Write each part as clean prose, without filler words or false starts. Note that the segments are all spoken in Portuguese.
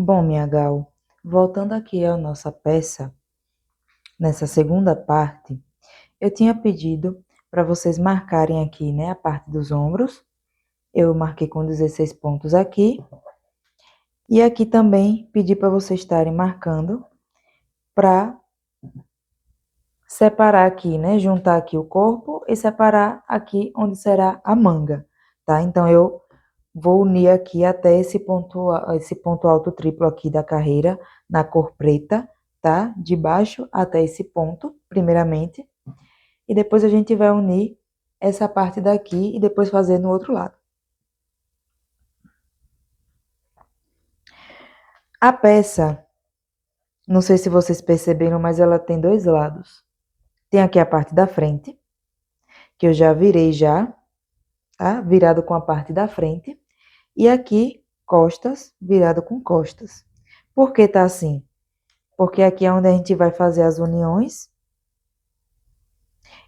Bom, minha Gal, voltando aqui à nossa peça, nessa segunda parte, eu tinha pedido para vocês marcarem aqui, né, a parte dos ombros. Eu marquei com 16 pontos aqui. E aqui também pedi para vocês estarem marcando para separar aqui, né, juntar aqui o corpo e separar aqui onde será a manga, tá? Então, eu vou unir aqui até esse ponto alto triplo aqui da carreira, na cor preta, tá? De baixo até esse ponto, primeiramente. E depois a gente vai unir essa parte daqui e depois fazer no outro lado. A peça, não sei se vocês perceberam, mas ela tem dois lados. Tem aqui a parte da frente, que eu já virei já, tá? Virado com a parte da frente. E aqui, costas, virado com costas. Por que tá assim? Porque aqui é onde a gente vai fazer as uniões.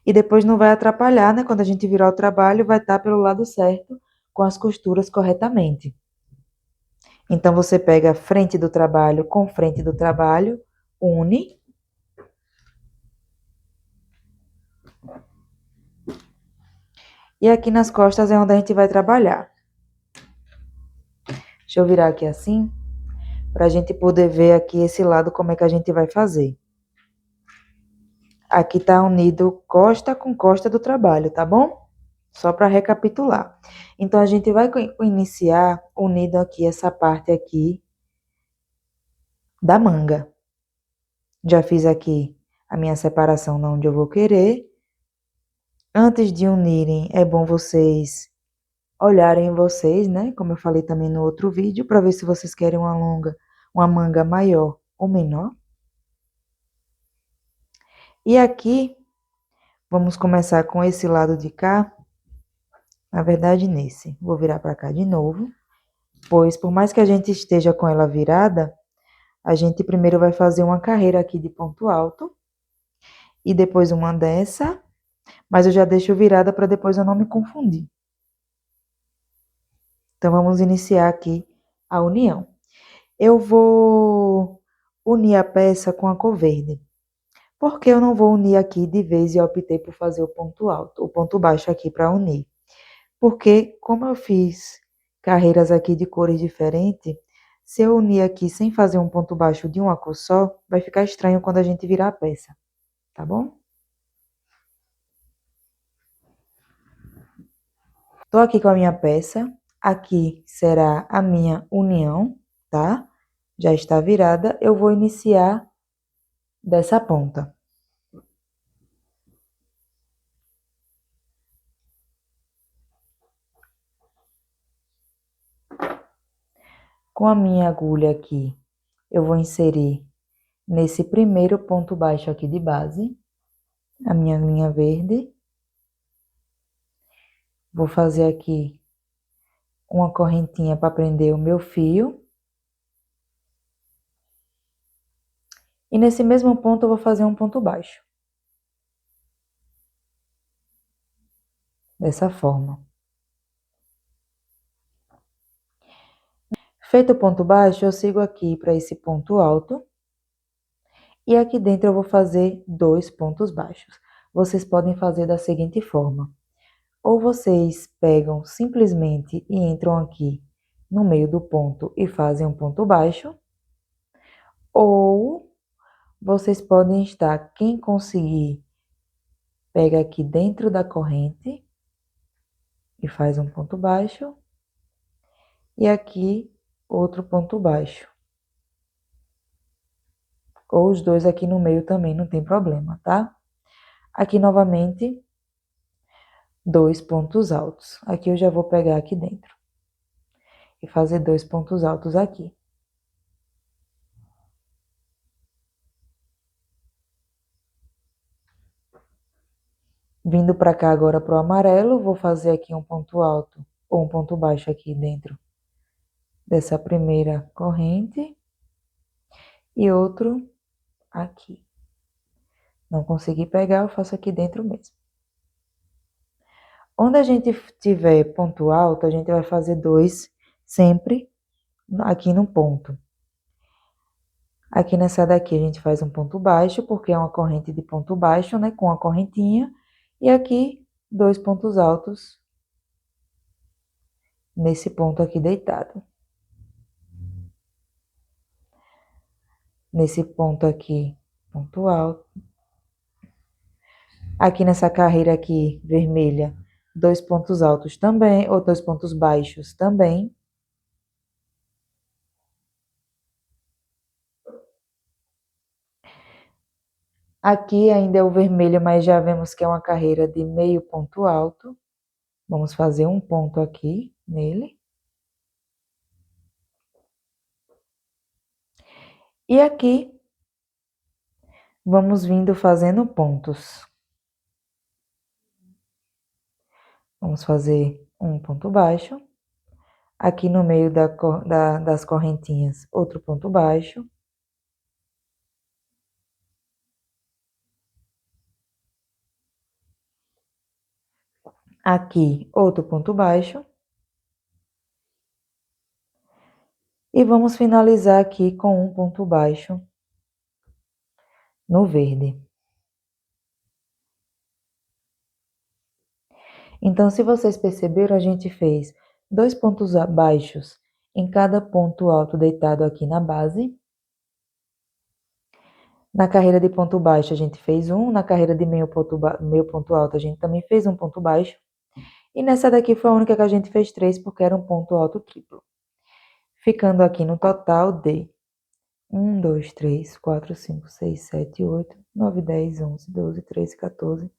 E depois não vai atrapalhar, né? Quando a gente virar o trabalho, vai estar pelo lado certo, com as costuras corretamente. Então, você pega a frente do trabalho com frente do trabalho, une. E aqui nas costas é onde a gente vai trabalhar. Deixa eu virar aqui assim, para a gente poder ver aqui esse lado como é que a gente vai fazer. Aqui tá unido costa com costa do trabalho, tá bom? Só para recapitular. Então, a gente vai iniciar unindo aqui essa parte aqui da manga. Já fiz aqui a minha separação onde eu vou querer. Antes de unirem, é bom vocês olharem vocês, né? Como eu falei também no outro vídeo, para ver se vocês querem uma manga maior ou menor. E aqui, vamos começar com esse lado de cá. Na verdade, nesse. Vou virar para cá de novo. Pois, por mais que a gente esteja com ela virada, a gente primeiro vai fazer uma carreira aqui de ponto alto. E depois uma dessa. Mas eu já deixo virada para depois eu não me confundir. Então, vamos iniciar aqui a união. Eu vou unir a peça com a cor verde. Por que eu não vou unir aqui de vez e optei por fazer o ponto alto, o ponto baixo aqui para unir? Porque, como eu fiz carreiras aqui de cores diferentes, se eu unir aqui sem fazer um ponto baixo de uma cor só, vai ficar estranho quando a gente virar a peça, tá bom? Tô aqui com a minha peça, aqui será a minha união, tá? Já está virada, eu vou iniciar dessa ponta. Com a minha agulha aqui, eu vou inserir nesse primeiro ponto baixo aqui de base, a minha linha verde. Vou fazer aqui uma correntinha para prender o meu fio. E nesse mesmo ponto eu vou fazer um ponto baixo. Dessa forma. Feito o ponto baixo, eu sigo aqui para esse ponto alto. E aqui dentro eu vou fazer 2 pontos baixos. Vocês podem fazer da seguinte forma. Ou vocês pegam simplesmente e entram aqui no meio do ponto e fazem um ponto baixo. Ou vocês podem estar, quem conseguir, pega aqui dentro da corrente e faz um ponto baixo. E aqui outro ponto baixo. Ou os dois aqui no meio também, não tem problema, tá? Aqui novamente, 2 pontos altos. Aqui eu já vou pegar aqui dentro. E fazer 2 pontos altos aqui. Vindo para cá agora pro amarelo, vou fazer aqui um ponto alto ou um ponto baixo aqui dentro dessa primeira corrente. E outro aqui. Não consegui pegar, eu faço aqui dentro mesmo. Onde a gente tiver ponto alto, a gente vai fazer 2 sempre aqui no ponto. Aqui nessa daqui a gente faz um ponto baixo, porque é uma corrente de ponto baixo, né, com a correntinha. E aqui, 2 pontos altos nesse ponto aqui deitado. Nesse ponto aqui, ponto alto. Aqui nessa carreira aqui, vermelha, 2 pontos altos também, ou 2 pontos baixos também. Aqui ainda é o vermelho, mas já vemos que é uma carreira de meio ponto alto. Vamos fazer um ponto aqui nele. E aqui, vamos vindo fazendo pontos. Vamos fazer um ponto baixo. Aqui no meio das correntinhas, outro ponto baixo. Aqui, outro ponto baixo. E vamos finalizar aqui com um ponto baixo no verde. Então, se vocês perceberam, a gente fez 2 pontos baixos em cada ponto alto deitado aqui na base. Na carreira de ponto baixo a gente fez um, na carreira de meio ponto alto a gente também fez um ponto baixo. E nessa daqui foi a única que a gente fez 3, porque era um ponto alto triplo. Ficando aqui no total de 1, 2, 3, 4, 5, 6, 7, 8, 9, 10, 11, 12, 13, 14,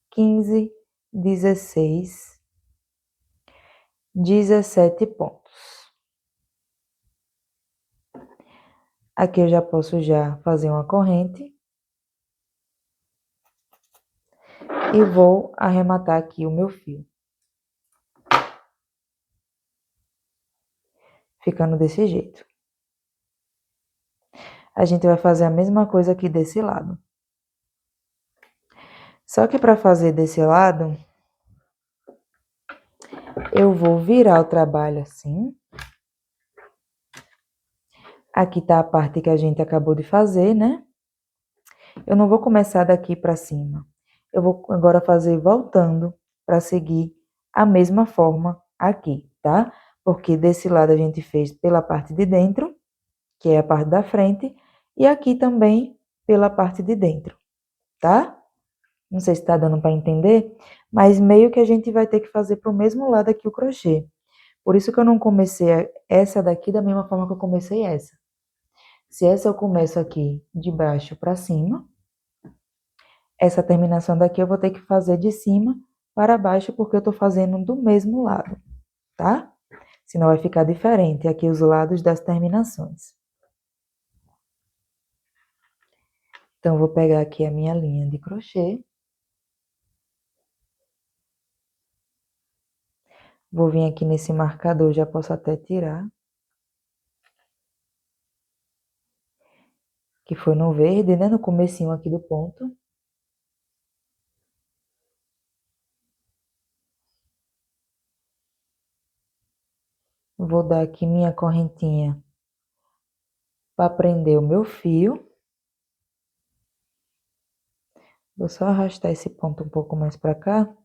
15, 16, 17 pontos. Aqui eu já posso já fazer uma corrente. E vou arrematar aqui o meu fio. Ficando desse jeito. A gente vai fazer a mesma coisa aqui desse lado. Só que para fazer desse lado, eu vou virar o trabalho assim. Aqui tá a parte que a gente acabou de fazer, né? Eu não vou começar daqui para cima. Eu vou agora fazer voltando para seguir a mesma forma aqui, tá? Porque desse lado a gente fez pela parte de dentro, que é a parte da frente, e aqui também pela parte de dentro, tá? Não sei se está dando para entender, mas meio que a gente vai ter que fazer para o mesmo lado aqui o crochê. Por isso que eu não comecei essa daqui da mesma forma que eu comecei essa. Se essa eu começo aqui de baixo para cima, essa terminação daqui eu vou ter que fazer de cima para baixo, porque eu estou fazendo do mesmo lado, tá? Senão vai ficar diferente aqui os lados das terminações. Então, eu vou pegar aqui a minha linha de crochê. Vou vir aqui nesse marcador, já posso até tirar. Que foi no verde, né? No comecinho aqui do ponto. Vou dar aqui minha correntinha para prender o meu fio. Vou só arrastar esse ponto um pouco mais para cá.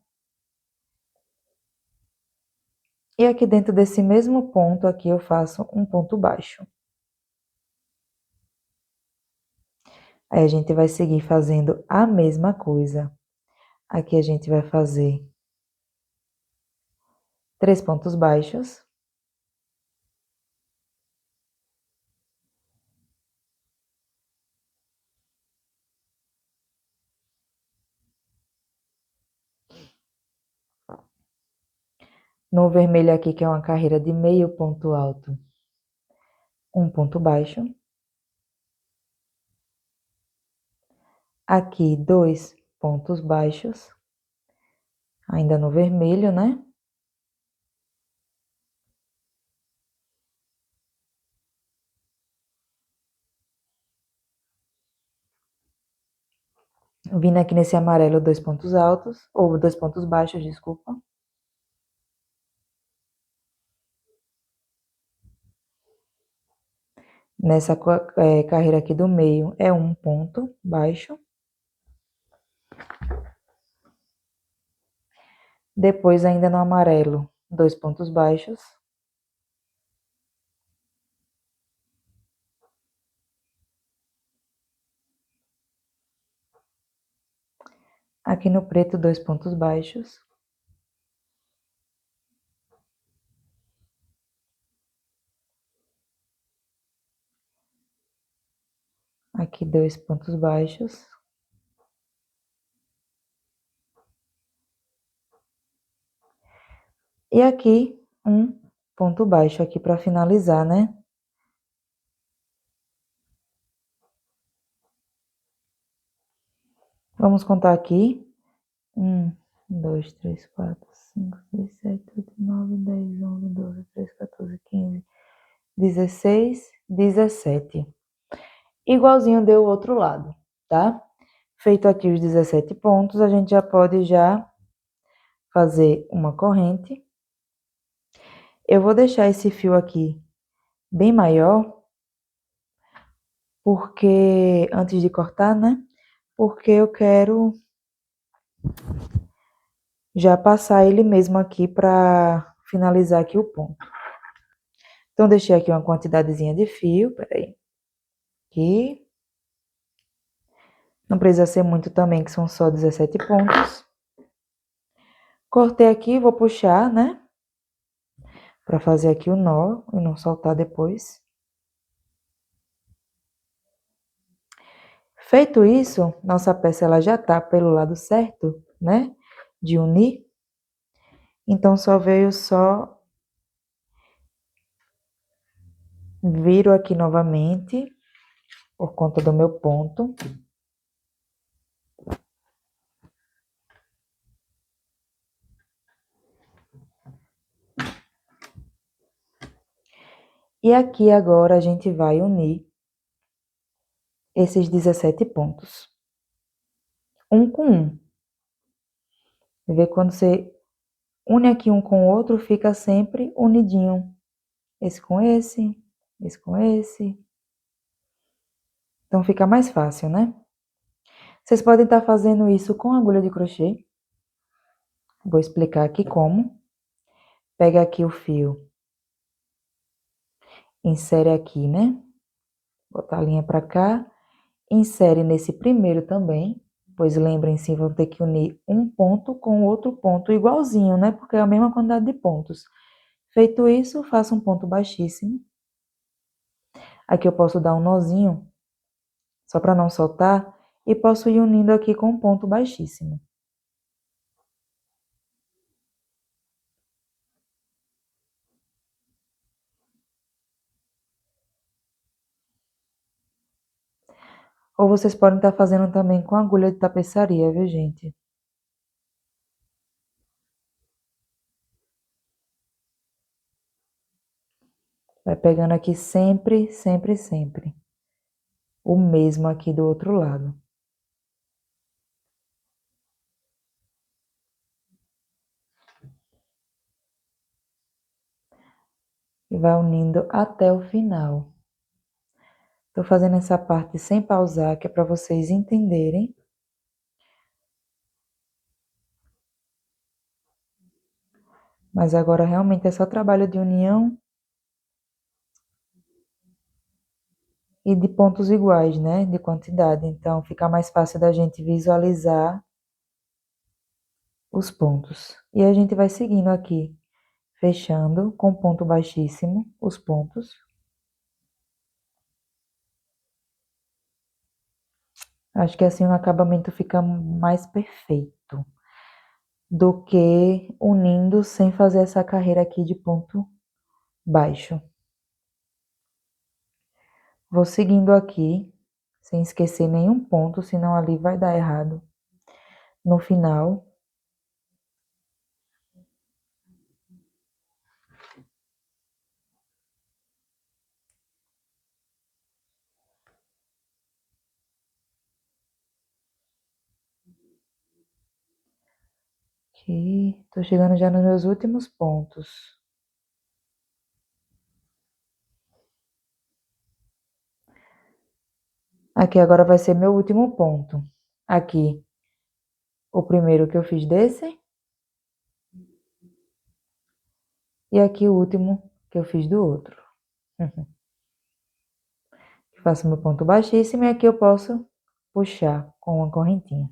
E aqui dentro desse mesmo ponto aqui eu faço um ponto baixo. Aí a gente vai seguir fazendo a mesma coisa. Aqui a gente vai fazer 3 pontos baixos. No vermelho aqui, que é uma carreira de meio ponto alto, um ponto baixo. Aqui, 2 pontos baixos, ainda no vermelho, né? Vindo aqui nesse amarelo, 2 pontos altos, ou 2 pontos baixos, desculpa. Nessa carreira aqui do meio é um ponto baixo. Depois, ainda no amarelo, 2 pontos baixos. Aqui no preto, 2 pontos baixos. Aqui, 2 pontos baixos. E aqui, um ponto baixo aqui para finalizar, né? Vamos contar aqui. 1, 2, 3, 4, 5, 6, 7, 8, 9, 10, 11, 12, 13, 14, 15, 16, 17. Igualzinho deu o outro lado, tá? Feito aqui os 17 pontos, a gente já pode fazer uma corrente. Eu vou deixar esse fio aqui bem maior, porque antes de cortar, né? Porque eu quero já passar ele mesmo aqui para finalizar aqui o ponto. Então, deixei aqui uma quantidadezinha de fio, peraí. Aqui. Não precisa ser muito também, que são só 17 pontos. Cortei aqui, vou puxar, né? Para fazer aqui o nó e não soltar depois. Feito isso, nossa peça ela já tá pelo lado certo, né? De unir. Então, só viro aqui novamente, por conta do meu ponto. E aqui agora a gente vai unir esses 17 pontos. Um com um. Vê quando você une aqui um com o outro, fica sempre unidinho. Esse com esse com esse. Então fica mais fácil, né? Vocês podem estar fazendo isso com agulha de crochê. Vou explicar aqui como. Pega aqui o fio, insere aqui, né? Botar a linha para cá, insere nesse primeiro também, pois lembrem-se, vão ter que unir um ponto com outro ponto igualzinho, né? Porque é a mesma quantidade de pontos. Feito isso, faça um ponto baixíssimo. Aqui eu posso dar um nozinho, só para não soltar, e posso ir unindo aqui com um ponto baixíssimo. Ou vocês podem estar fazendo também com agulha de tapeçaria, viu, gente? Vai pegando aqui sempre, sempre, sempre. O mesmo aqui do outro lado. E vai unindo até o final. Tô fazendo essa parte sem pausar, que é para vocês entenderem. Mas agora realmente é só trabalho de união e de pontos iguais, né? De quantidade. Então fica mais fácil da gente visualizar os pontos. E a gente vai seguindo aqui, fechando com ponto baixíssimo os pontos. Acho que assim o acabamento fica mais perfeito do que unindo sem fazer essa carreira aqui de ponto baixo. Vou seguindo aqui, sem esquecer nenhum ponto, senão ali vai dar errado no final. Aqui, tô chegando já nos meus últimos pontos. Aqui agora vai ser meu último ponto. Aqui, o primeiro que eu fiz desse. E aqui o último que eu fiz do outro. Faço meu ponto baixíssimo e aqui eu posso puxar com uma correntinha.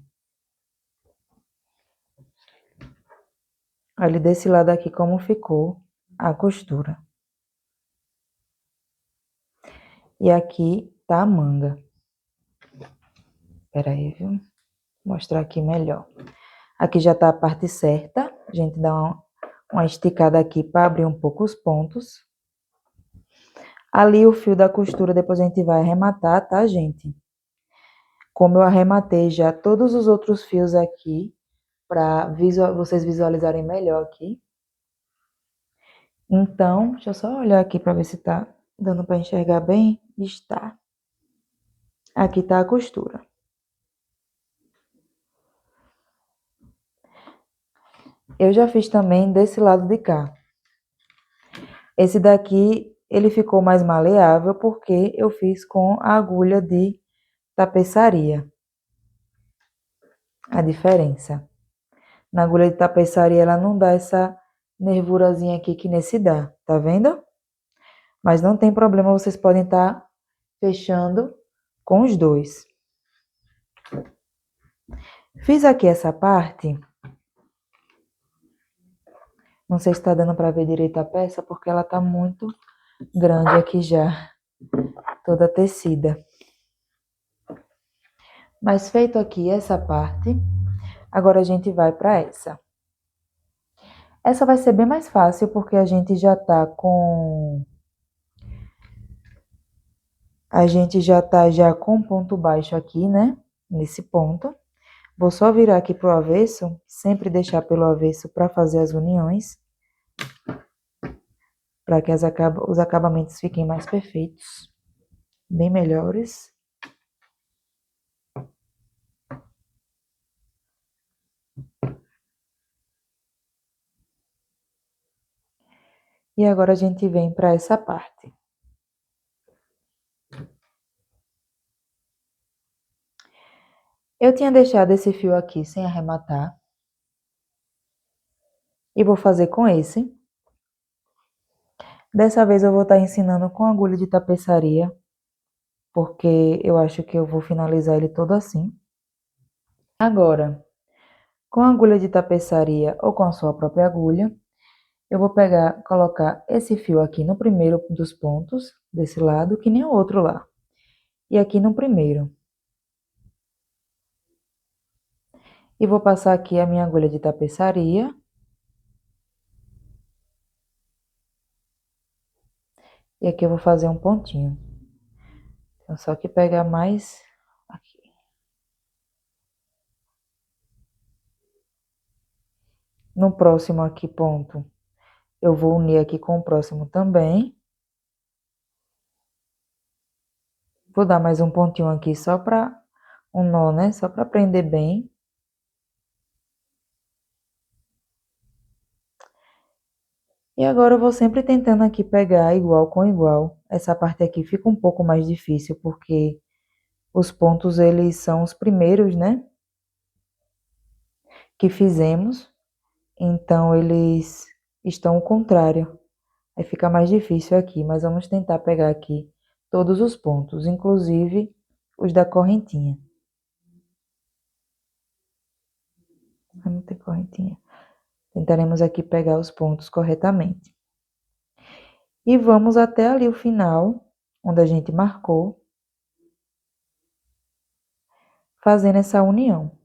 Olha desse lado aqui como ficou a costura. E aqui tá a manga. Espera aí, viu? Vou mostrar aqui melhor. Aqui já tá a parte certa. A gente dá uma esticada aqui para abrir um pouco os pontos. Ali o fio da costura, depois a gente vai arrematar, tá, gente? Como eu arrematei já todos os outros fios aqui, para vocês visualizarem melhor aqui. Então, deixa eu só olhar aqui para ver se tá dando para enxergar bem. Está. Aqui tá a costura. Eu já fiz também desse lado de cá. Esse daqui, ele ficou mais maleável porque eu fiz com a agulha de tapeçaria. A diferença. Na agulha de tapeçaria, ela não dá essa nervurazinha aqui que nesse dá, tá vendo? Mas não tem problema, vocês podem estar fechando com os dois. Fiz aqui essa parte. Não sei se está dando para ver direito a peça, porque ela está muito grande aqui já, toda tecida. Mas feito aqui essa parte, agora a gente vai para essa. Essa vai ser bem mais fácil, porque a gente já tá com... A gente já tá com ponto baixo aqui, né? Nesse ponto. Vou só virar aqui pro avesso, sempre deixar pelo avesso para fazer as uniões. Para que os acabamentos fiquem mais perfeitos. Bem melhores. E agora a gente vem para essa parte. Eu tinha deixado esse fio aqui sem arrematar. E vou fazer com esse. Dessa vez eu vou estar ensinando com agulha de tapeçaria, porque eu acho que eu vou finalizar ele todo assim. Agora, com a agulha de tapeçaria ou com a sua própria agulha, eu vou pegar, colocar esse fio aqui no primeiro dos pontos, desse lado, que nem o outro lá. E aqui no primeiro. E vou passar aqui a minha agulha de tapeçaria. E aqui eu vou fazer um pontinho. Então, só que pegar mais aqui. No próximo aqui ponto, eu vou unir aqui com o próximo também. Vou dar mais um pontinho aqui só para um nó, né? Só para prender bem. E agora eu vou sempre tentando aqui pegar igual com igual. Essa parte aqui fica um pouco mais difícil, porque os pontos, eles são os primeiros, né? Que fizemos. Então, eles estão ao contrário. Aí fica mais difícil aqui, mas vamos tentar pegar aqui todos os pontos, inclusive os da correntinha. Não tem correntinha. Tentaremos aqui pegar os pontos corretamente. E vamos até ali o final, onde a gente marcou, fazendo essa união.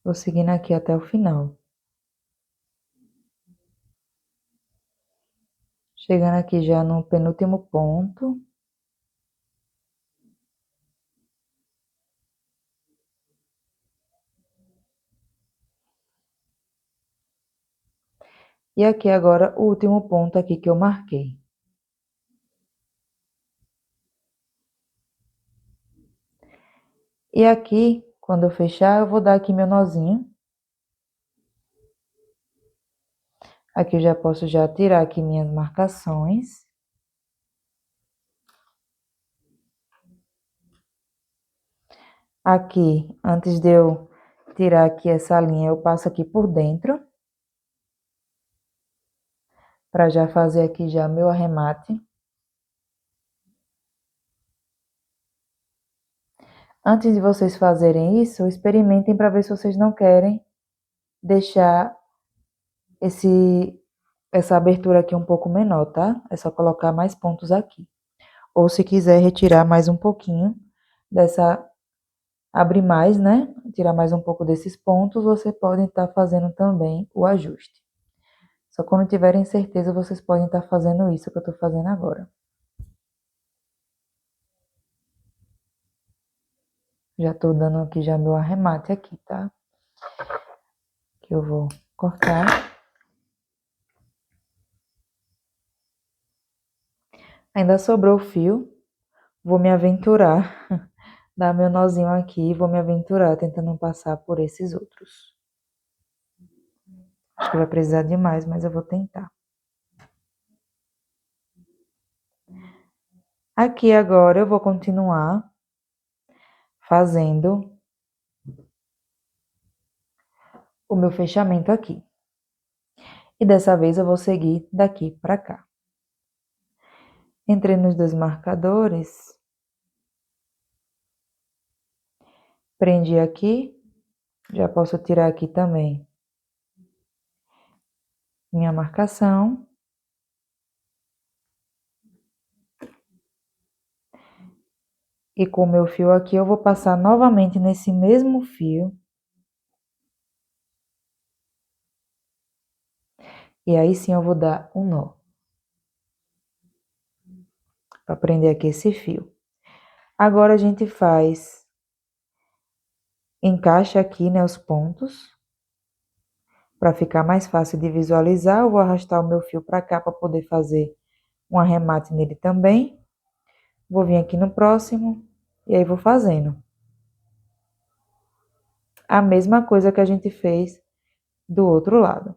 Vou seguindo aqui até o final. Chegando aqui já no penúltimo ponto. E aqui agora o último ponto aqui que eu marquei. E aqui, quando eu fechar, eu vou dar aqui meu nozinho. Aqui eu já posso já tirar aqui minhas marcações. Aqui, antes de eu tirar aqui essa linha, eu passo aqui por dentro. Para já fazer aqui já meu arremate. Antes de vocês fazerem isso, experimentem para ver se vocês não querem deixar essa abertura aqui um pouco menor, tá? É só colocar mais pontos aqui. Ou se quiser retirar mais um pouquinho dessa, abrir mais, né? Tirar mais um pouco desses pontos, você pode estar fazendo também o ajuste. Só quando tiverem certeza, vocês podem estar fazendo isso que eu tô fazendo agora. Já tô dando aqui já meu arremate aqui, tá? Que eu vou cortar. Ainda sobrou o fio. Vou me aventurar. Dar meu nozinho aqui e vou me aventurar tentando passar por esses outros. Acho que vai precisar de mais, mas eu vou tentar. Aqui agora eu vou continuar fazendo o meu fechamento aqui. E dessa vez eu vou seguir daqui para cá. Entrei nos dois marcadores. Prendi aqui. Já posso tirar aqui também minha marcação. E com o meu fio aqui eu vou passar novamente nesse mesmo fio. E aí sim eu vou dar um nó. Para prender aqui esse fio. Agora a gente encaixa aqui, né, os pontos. Para ficar mais fácil de visualizar, eu vou arrastar o meu fio para cá para poder fazer um arremate nele também. Vou vir aqui no próximo e aí vou fazendo. A mesma coisa que a gente fez do outro lado.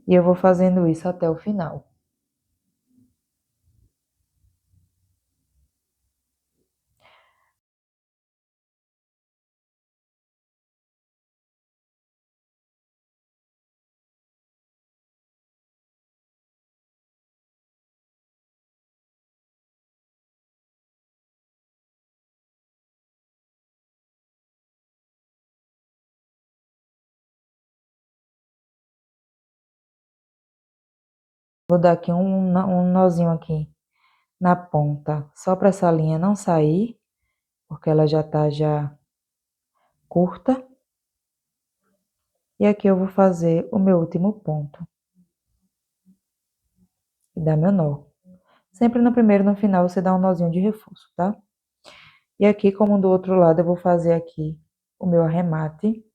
E eu vou fazendo isso até o final. Vou dar aqui um nozinho aqui na ponta, só para essa linha não sair, porque ela já tá já curta. E aqui eu vou fazer o meu último ponto. E dar meu nó. Sempre no primeiro e no final você dá um nozinho de reforço, tá? E aqui, como do outro lado, eu vou fazer aqui o meu arremate.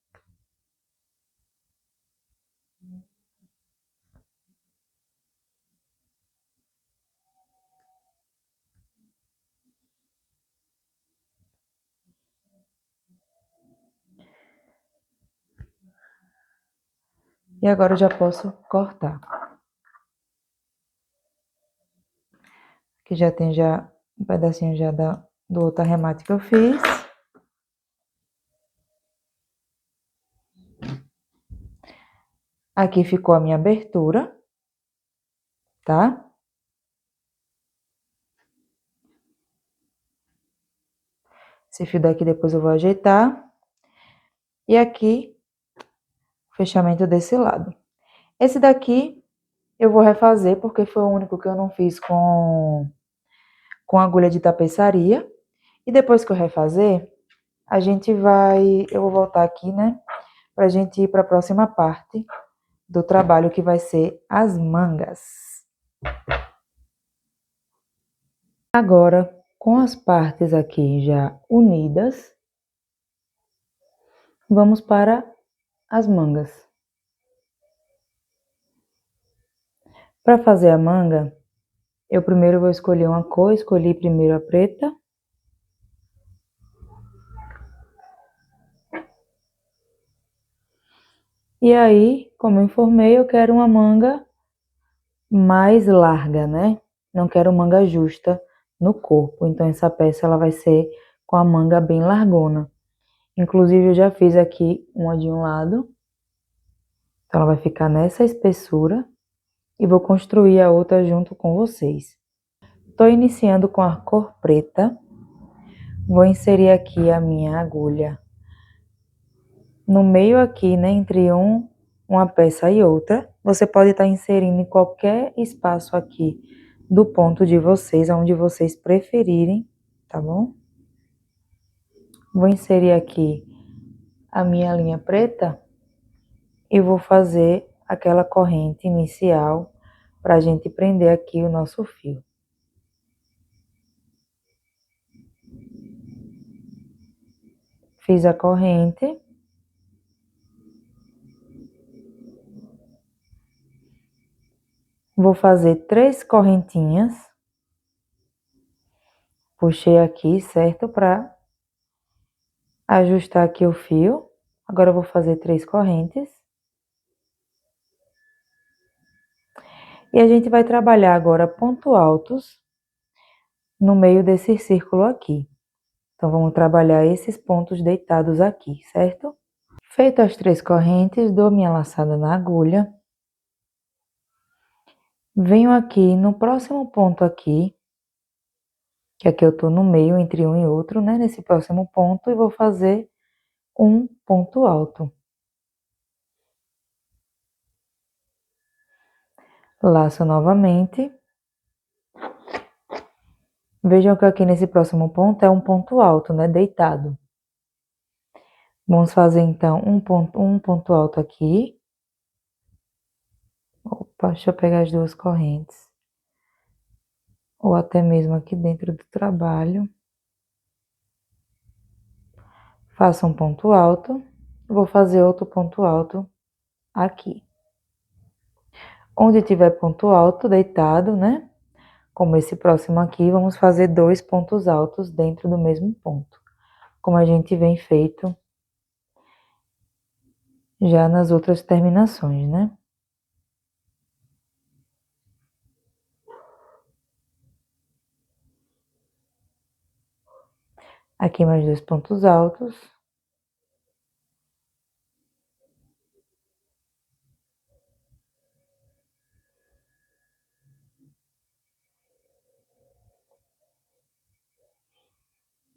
E agora eu já posso cortar. Aqui já tem já um pedacinho já do outro arremate que eu fiz. Aqui ficou a minha abertura, tá? Esse fio daqui depois eu vou ajeitar. E aqui, o fechamento desse lado. Esse daqui eu vou refazer, porque foi o único que eu não fiz com agulha de tapeçaria. E depois que eu refazer, eu vou voltar aqui, né? Pra gente ir para a próxima parte do trabalho, que vai ser as mangas. Agora, com as partes aqui já unidas, vamos para as mangas. Para fazer a manga, eu primeiro vou escolher uma cor, escolhi primeiro a preta. E aí, como eu informei, eu quero uma manga mais larga, né? Não quero manga justa no corpo. Então essa peça ela vai ser com a manga bem largona. Inclusive eu já fiz aqui uma de um lado. Então ela vai ficar nessa espessura e vou construir a outra junto com vocês. Estou iniciando com a cor preta. Vou inserir aqui a minha agulha no meio aqui, né, entre uma peça e outra. Você pode estar inserindo em qualquer espaço aqui do ponto de vocês, onde vocês preferirem, tá bom? Vou inserir aqui a minha linha preta e vou fazer aquela corrente inicial para a gente prender aqui o nosso fio. Fiz a corrente. Vou fazer 3 correntinhas. Puxei aqui, certo? Para ajustar aqui o fio. Agora eu vou fazer 3 correntes. E a gente vai trabalhar agora pontos altos no meio desse círculo aqui. Então, vamos trabalhar esses pontos deitados aqui, certo? Feito as 3 correntes, dou minha laçada na agulha. Venho aqui no próximo ponto aqui, que aqui eu tô no meio entre um e outro, né? Nesse próximo ponto, e vou fazer um ponto alto. Laço novamente. Vejam que aqui nesse próximo ponto é um ponto alto, né? Deitado. Vamos fazer então um ponto alto aqui. Opa, deixa eu pegar as 2 correntes. Ou até mesmo aqui dentro do trabalho. Faço um ponto alto. Vou fazer outro ponto alto aqui. Onde tiver ponto alto deitado, né? Como esse próximo aqui, vamos fazer 2 pontos altos dentro do mesmo ponto. Como a gente vem feito já nas outras terminações, né? Aqui mais 2 pontos altos.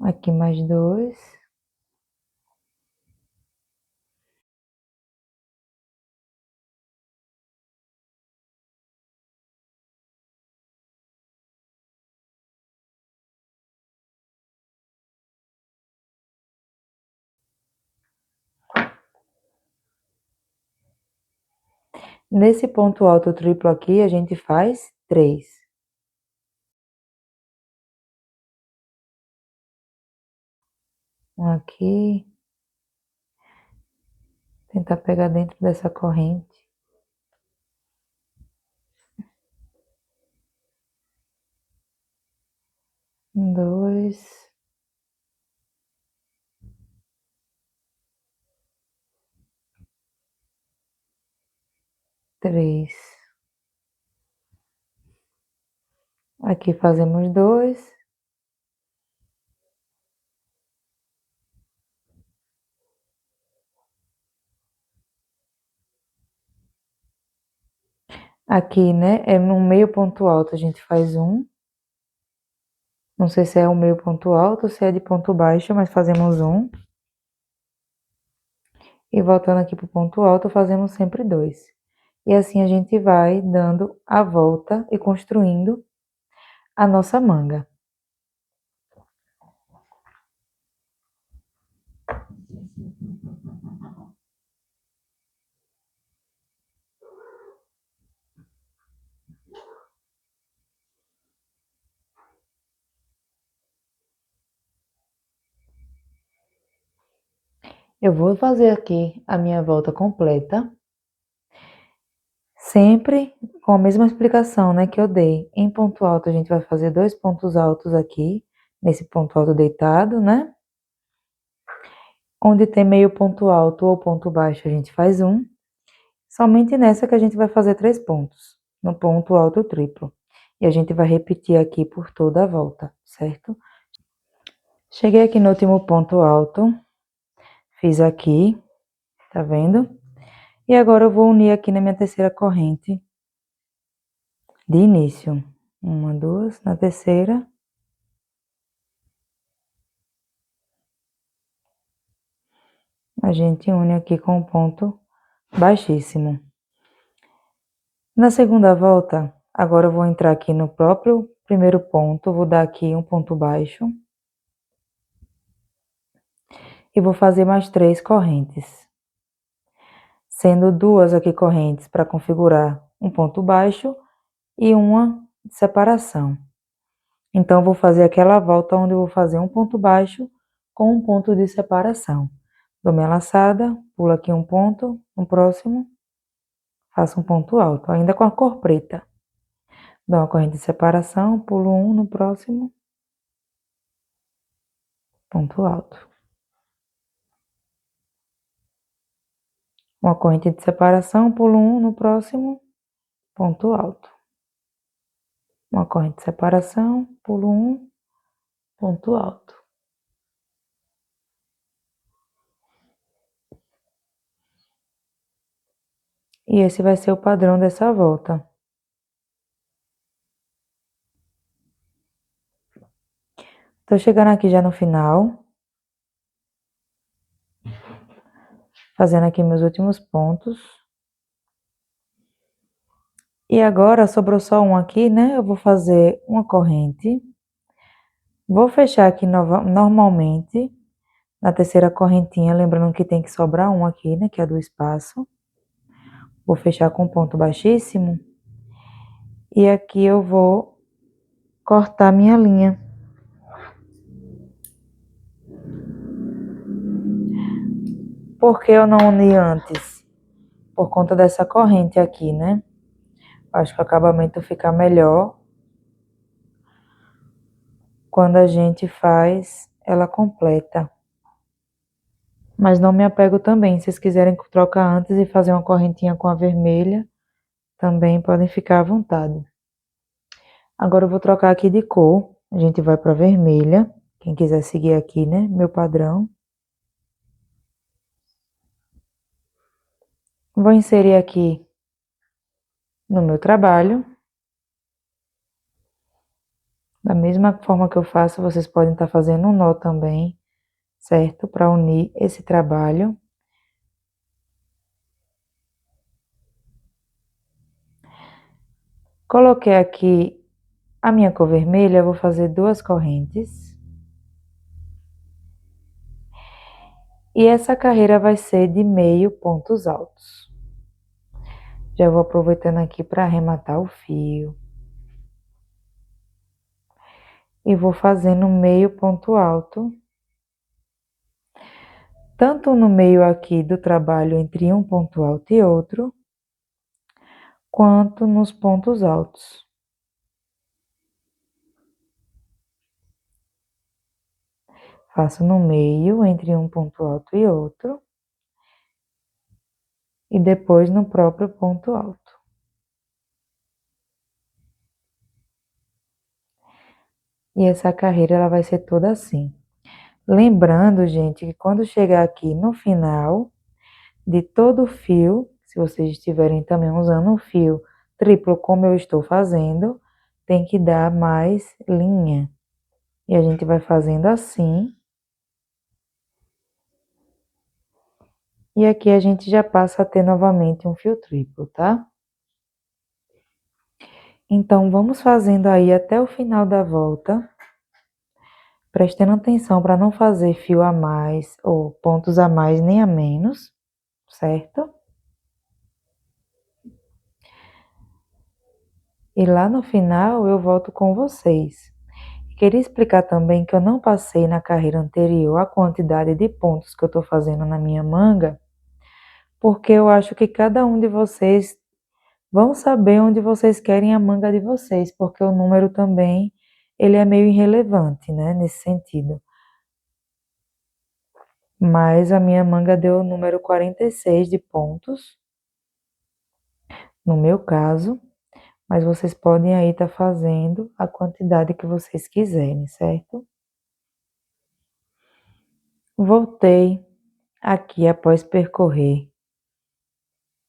Aqui mais 2. Nesse ponto alto triplo aqui, a gente faz 3. Um aqui. Tentar pegar dentro dessa corrente. 2. 3. Aqui fazemos 2. Aqui, né, é no meio ponto alto, a gente faz 1. Não sei se é o meio ponto alto ou se é de ponto baixo, mas fazemos 1. E voltando aqui pro ponto alto, fazemos sempre 2. E assim a gente vai dando a volta e construindo a nossa manga. Eu vou fazer aqui a minha volta completa, Sempre com a mesma explicação, né, que eu dei. Em ponto alto, a gente vai fazer 2 pontos altos aqui, nesse ponto alto deitado, né? Onde tem meio ponto alto ou ponto baixo, a gente faz um. Somente nessa que a gente vai fazer 3 pontos, no ponto alto triplo. E a gente vai repetir aqui por toda a volta, certo? Cheguei aqui no último ponto alto, fiz aqui, tá vendo? E agora eu vou unir aqui na minha terceira corrente de início. 1, 2, na terceira. A gente une aqui com um ponto baixíssimo. Na segunda volta, agora eu vou entrar aqui no próprio primeiro ponto, vou dar aqui um ponto baixo. E vou fazer mais 3 correntes. Sendo 2 aqui correntes para configurar um ponto baixo e uma de separação. Então, eu vou fazer aquela volta onde eu vou fazer um ponto baixo com um ponto de separação. Dou minha laçada, pulo aqui um ponto, no próximo, faço um ponto alto, ainda com a cor preta. Dou uma corrente de separação, pulo um no próximo, ponto alto. Uma corrente de separação, pulo um no próximo, ponto alto. Uma corrente de separação, pulo um, ponto alto. E esse vai ser o padrão dessa volta. Tô chegando aqui já no final. Fazendo aqui meus últimos pontos. E agora sobrou só um aqui, né? Eu vou fazer uma corrente. Vou fechar aqui normalmente na terceira correntinha, lembrando que tem que sobrar um aqui, né? Que é do espaço. Vou fechar com um ponto baixíssimo. E aqui eu vou cortar minha linha. Por que eu não uni antes? Por conta dessa corrente aqui, né? Acho que o acabamento fica melhor quando a gente faz ela completa. Mas não me apego também. Se vocês quiserem trocar antes e fazer uma correntinha com a vermelha, também podem ficar à vontade. Agora eu vou trocar aqui de cor. A gente vai para vermelha. Quem quiser seguir aqui, né? Meu padrão. Vou inserir aqui no meu trabalho. Da mesma forma que eu faço, vocês podem estar fazendo um nó também, certo? Para unir esse trabalho. Coloquei aqui a minha cor vermelha, vou fazer 2 correntes. E essa carreira vai ser de meio pontos altos. Já vou aproveitando aqui para arrematar o fio. E vou fazendo meio ponto alto. Tanto no meio aqui do trabalho entre um ponto alto e outro, quanto nos pontos altos. Faço no meio entre um ponto alto e outro. E depois no próprio ponto alto. E essa carreira ela vai ser toda assim. Lembrando, gente, que quando chegar aqui no final de todo o fio, se vocês estiverem também usando um fio triplo como eu estou fazendo, tem que dar mais linha. E a gente vai fazendo assim. E aqui a gente já passa a ter novamente um fio triplo, tá? Então, vamos fazendo aí até o final da volta, prestando atenção para não fazer fio a mais, ou pontos a mais nem a menos, certo? E lá no final eu volto com vocês. Queria explicar também que eu não passei na carreira anterior a quantidade de pontos que eu estou fazendo na minha manga, porque eu acho que cada um de vocês Vão saber onde vocês querem a manga de vocês, porque o número também, ele é meio irrelevante, né, nesse sentido. Mas a minha manga deu o número 46 de pontos, no meu caso, mas vocês podem aí estar fazendo a quantidade que vocês quiserem, certo? Voltei aqui após percorrer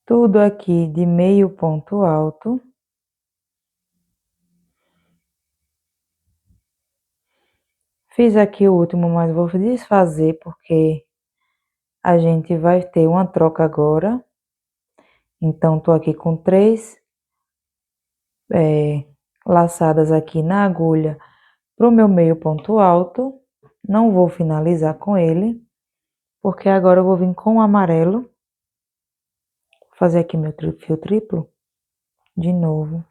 tudo aqui de meio ponto alto. Fiz aqui o último, mas vou desfazer porque a gente vai ter uma troca agora. Então, tô aqui com 3 laçadas aqui na agulha pro meu meio ponto alto. Não vou finalizar com ele, porque agora eu vou vir com o amarelo. Fazer aqui meu fio triplo de novo.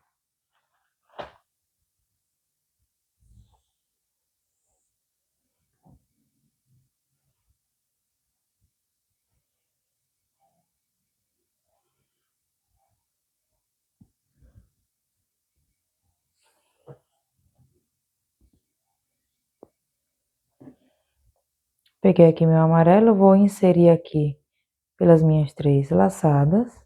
Peguei aqui meu amarelo, vou inserir aqui pelas minhas 3 laçadas.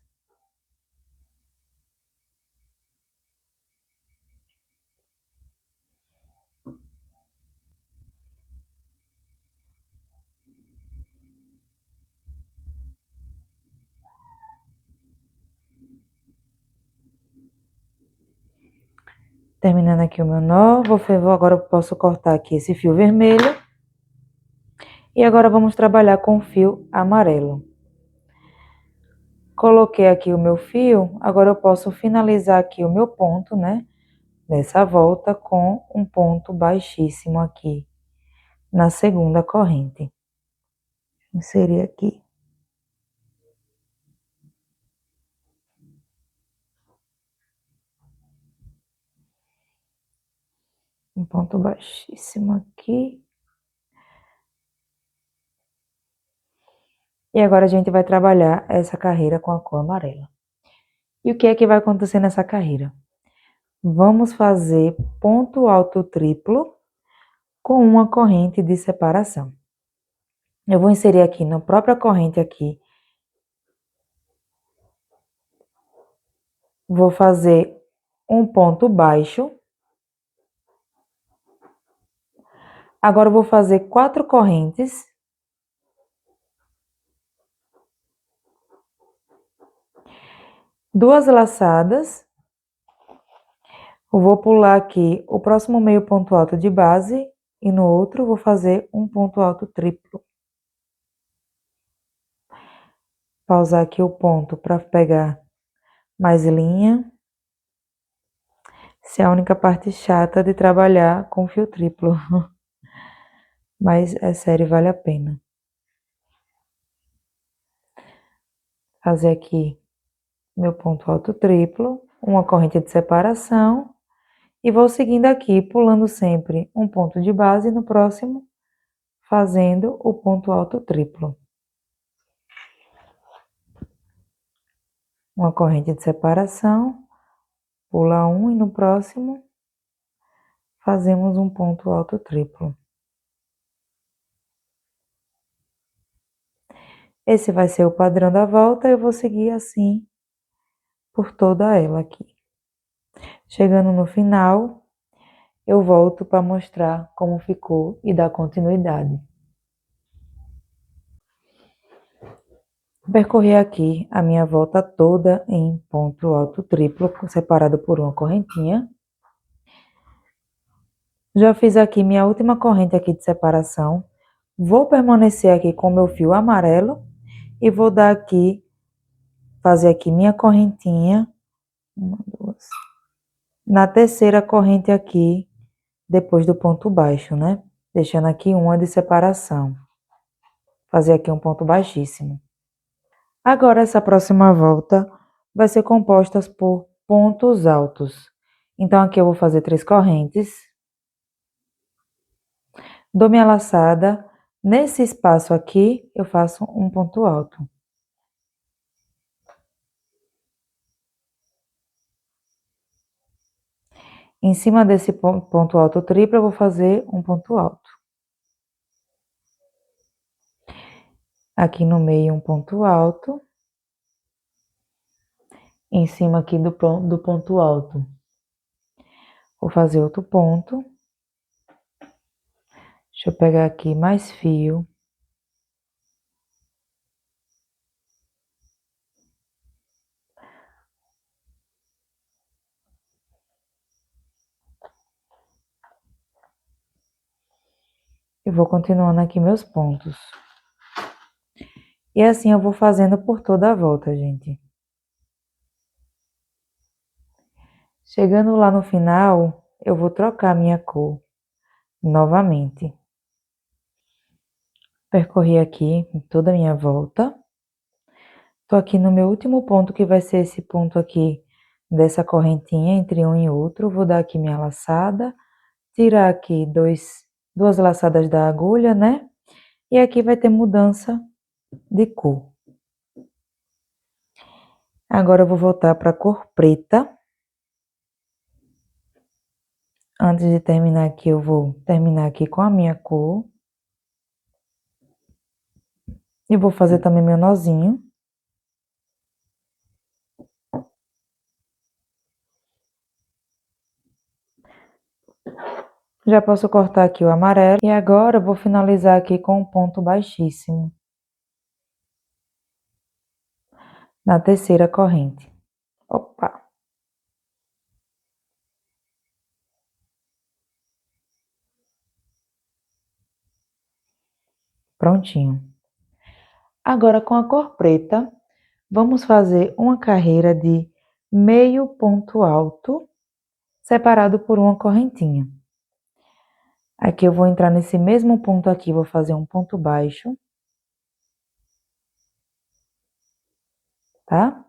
Terminando aqui o meu nó, agora eu posso cortar aqui esse fio vermelho. E agora vamos trabalhar com o fio amarelo. Coloquei aqui o meu fio, agora eu posso finalizar aqui o meu ponto, né? Dessa volta com um ponto baixíssimo aqui, na segunda corrente. Inserir aqui. Um ponto baixíssimo aqui. E agora a gente vai trabalhar essa carreira com a cor amarela. E o que é que vai acontecer nessa carreira? Vamos fazer ponto alto triplo com uma corrente de separação. Eu vou inserir aqui na própria corrente aqui. Vou fazer um ponto baixo. Agora eu vou fazer 4 correntes. Duas laçadas. Eu vou pular aqui o próximo meio ponto alto de base e no outro vou fazer um ponto alto triplo. Pausar aqui o ponto para pegar mais linha. Essa é a única parte chata de trabalhar com fio triplo. Mas é sério, vale a pena. Fazer aqui meu ponto alto triplo, uma corrente de separação. E vou seguindo aqui, pulando sempre um ponto de base, no próximo, fazendo o ponto alto triplo. Uma corrente de separação, pula um e no próximo, fazemos um ponto alto triplo. Esse vai ser o padrão da volta, eu vou seguir assim por toda ela aqui. Chegando no final, eu volto para mostrar como ficou e dar continuidade. Percorrer aqui a minha volta toda em ponto alto triplo, separado por uma correntinha. Já fiz aqui minha última corrente aqui de separação. Vou permanecer aqui com meu fio amarelo e vou dar aqui, fazer aqui minha correntinha. Uma, duas. Na terceira corrente aqui, depois do ponto baixo, né? Deixando aqui uma de separação. Fazer aqui um ponto baixíssimo. Agora, essa próxima volta vai ser composta por pontos altos. Então, aqui eu vou fazer 3 correntes. Dou minha laçada. Nesse espaço aqui, eu faço um ponto alto. Em cima desse ponto alto triplo, eu vou fazer um ponto alto. Aqui no meio, um ponto alto. Em cima aqui do ponto alto, vou fazer outro ponto. Deixa eu pegar aqui mais fio. E vou continuando aqui meus pontos. E assim eu vou fazendo por toda a volta, gente. Chegando lá no final, eu vou trocar minha cor novamente. Percorri aqui toda a minha volta. Tô aqui no meu último ponto, que vai ser esse ponto aqui dessa correntinha entre um e outro. Vou dar aqui minha laçada, tirar aqui duas laçadas da agulha, né? E aqui vai ter mudança de cor. Agora eu vou voltar para a cor preta. Antes de terminar aqui, eu vou terminar aqui com a minha cor. E vou fazer também meu nozinho. Já posso cortar aqui o amarelo. E agora eu vou finalizar aqui com um ponto baixíssimo. Na terceira corrente. Opa! Prontinho. Agora com a cor preta, vamos fazer uma carreira de meio ponto alto, separado por uma correntinha. Aqui eu vou entrar nesse mesmo ponto aqui, vou fazer um ponto baixo. Tá?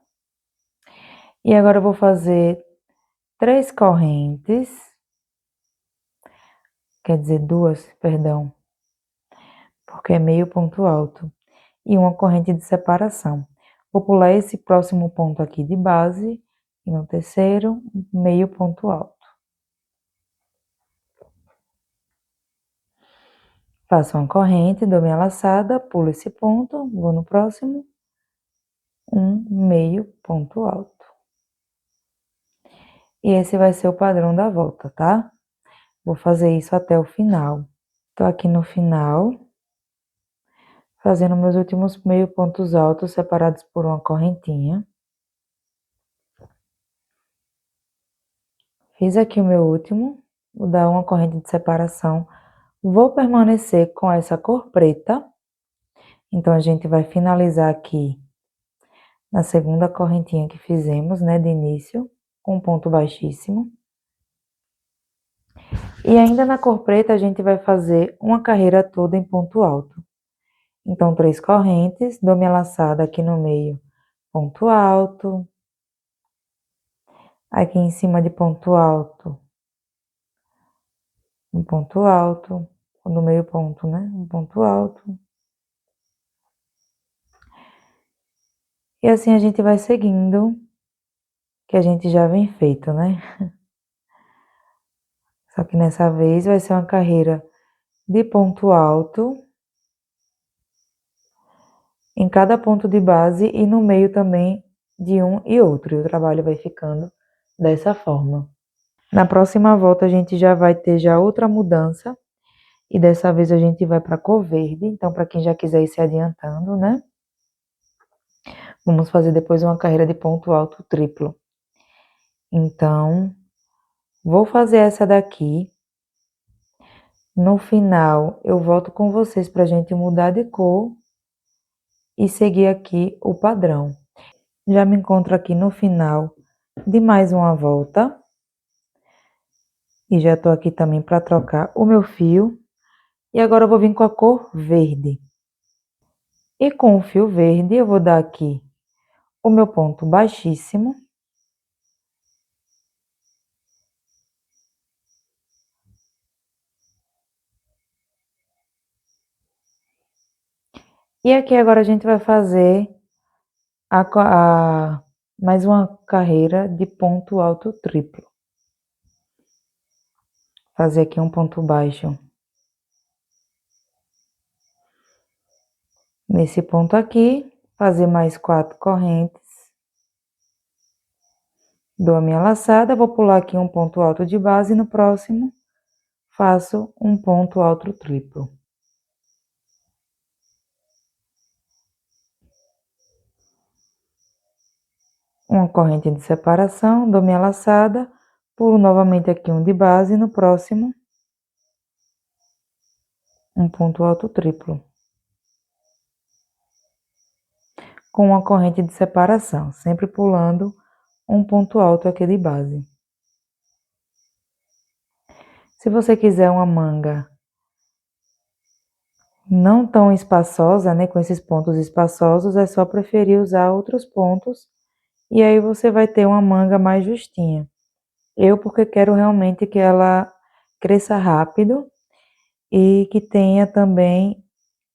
E agora eu vou fazer 3 correntes. Quer dizer, 2, perdão. Porque é meio ponto alto. E uma corrente de separação. Vou pular esse próximo ponto aqui de base. E no terceiro, meio ponto alto. Faço uma corrente, dou minha laçada, pulo esse ponto, vou no próximo, um meio ponto alto. E esse vai ser o padrão da volta, tá? Vou fazer isso até o final. Tô aqui no final, fazendo meus últimos meio pontos altos separados por uma correntinha. Fiz aqui o meu último, vou dar uma corrente de separação. Vou permanecer com essa cor preta. Então, a gente vai finalizar aqui na segunda correntinha que fizemos, né, de início, com um ponto baixíssimo. E ainda na cor preta, a gente vai fazer uma carreira toda em ponto alto. Então, 3 correntes, dou minha laçada aqui no meio, ponto alto. Aqui em cima de ponto alto, um ponto alto, no meio ponto, né? Um ponto alto. E assim a gente vai seguindo, que a gente já vem feito, né? Só que nessa vez vai ser uma carreira de ponto alto em cada ponto de base e no meio também de um e outro. E o trabalho vai ficando dessa forma. Na próxima volta a gente já vai ter já outra mudança. E dessa vez a gente vai para a cor verde. Então, para quem já quiser ir se adiantando, né? Vamos fazer depois uma carreira de ponto alto triplo. Então, vou fazer essa daqui. No final, eu volto com vocês para a gente mudar de cor e seguir aqui o padrão. Já me encontro aqui no final de mais uma volta. E já tô aqui também para trocar o meu fio. E agora eu vou vir com a cor verde. E com o fio verde, eu vou dar aqui o meu ponto baixíssimo. E aqui agora a gente vai fazer mais uma carreira de ponto alto triplo. fazer aqui um ponto baixo nesse ponto aqui, fazer mais 4 correntes, dou a minha laçada, vou pular aqui um ponto alto de base e no próximo faço um ponto alto triplo. Uma corrente de separação, dou minha laçada, pulo novamente aqui um de base e no próximo um ponto alto triplo. Com uma corrente de separação, sempre pulando um ponto alto aqui de base. Se você quiser uma manga não tão espaçosa, né, com esses pontos espaçosos, é só preferir usar outros pontos e aí você vai ter uma manga mais justinha. Eu porque quero realmente que ela cresça rápido e que tenha também